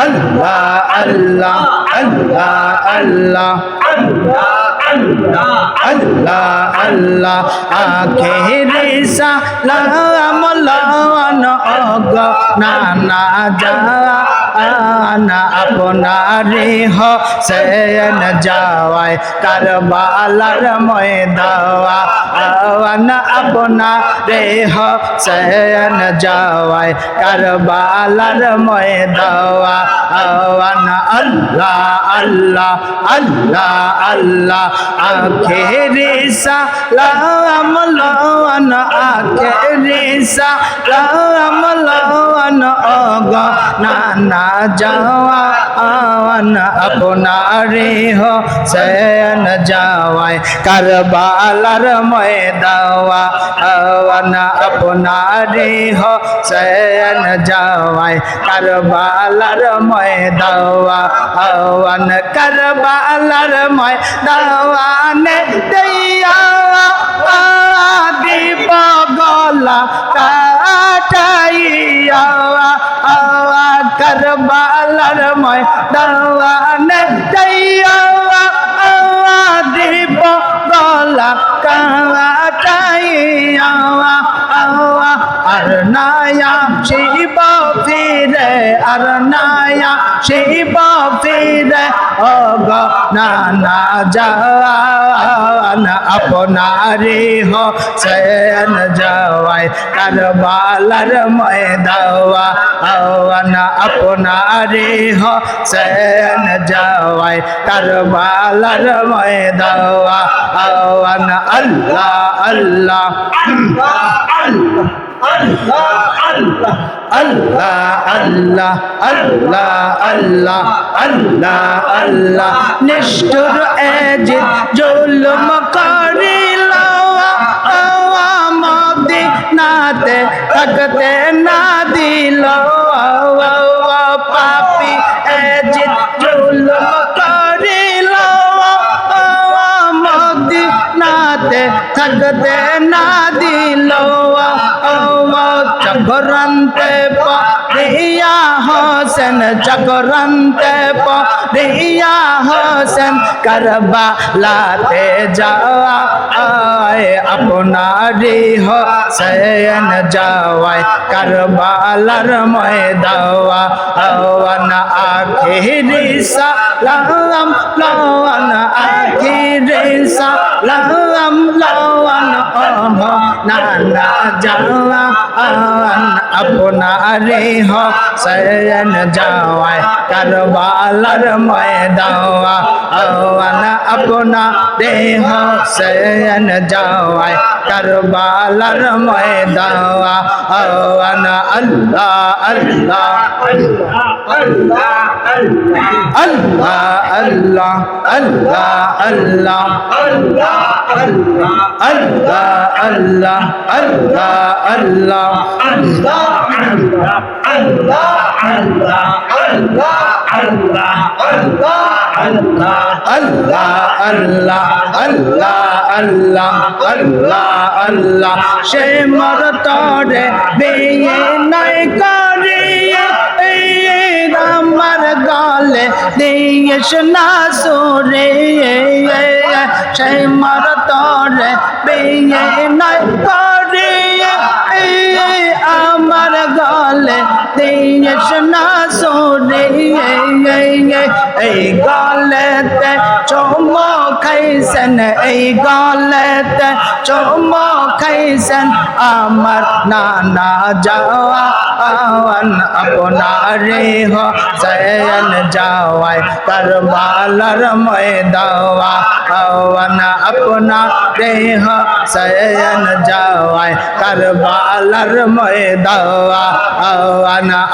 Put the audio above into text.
আল্লাহ আল্লাহ আল্লাহ আল্লাহ আখেরি সালাম লাওয়ান অগ নানা জানা আপনারে হোসেন যাওয়ায় কারবালার ময়দান আপনারে হোসেন যাওয়ায় কারবালার ময়দান আল্লাহ আল্লাহ আল্লাহ আল্লাহ আখেরি সালাম লাওয়ান আখেরি সালাম লাওয়ান অগ নানা জাওয়ান আপনারে হোসেন যাওয়ায় কারবালার ময়দান আপনারে হোসেন যাওয়ায় কারবালার ময়দান কারবালার ময়দানে দিয়া দিব গলা কাটাইয়া কারবালার ময়দানে দিয়া দিব গলা কাটাইয়া আর নায়া শিব ফিরে আর নায়া শিব ফিরে অগ নানা জান আপনারে হোসেন যাওয়ায় কারবালার ময়দান আপনারে হোসেন যাওয়ায় কারবালার ময়দান আল্লাহ আল্লাহ আল্লাহ আল্লাহ আল্লাহ আল্লাহ আল্লাহ আল্লাহ নিষ্ঠুর এজিদ জুলুম করিল মদিনাতে থাকতে না দিল পাপী এজিদ জুলুম করিল মদিনাতে থাকতে না দিল চক্রান্তে পড়িয়া হোসেন চক্রান্তে পড়িয়া হোসেন কারবালাতে যায় আপনারে হোসেন যাওয়ায় কারবালার ময়দান আখেরি সালাম লাওয়ান আখেরি সালাম লাওয়ান নানা জাওয়ান আপনারে হোসেন যাওয়ায় কারবালার ময়দান আপনারে হোসেন যাওয়ায় কারবালার ময়দান আল্লাহ আল্লাহ আল্লাহ আল্লাহ আল্লাহ আল্লাহ আল্লাহ আল্লাহ আল্লাহ আল্লাহ সে মরতরে বিয়ে নাই করিয়া আমার গলে দিয়ে শোনা সুরে সে মরতরে বিয়ে নাই করিয়া আমার গলে দিয়ে শোনা সুরে এই গলেতে চুমো খাইছেন এই গলেতে চুমো খাইছেন আমার নানা জাওয়ান আপনারে হোসেন যাওয়ায় কারবালার ময়দান আপনারে হোসেন যাওয়ায় কারবালার ময়দান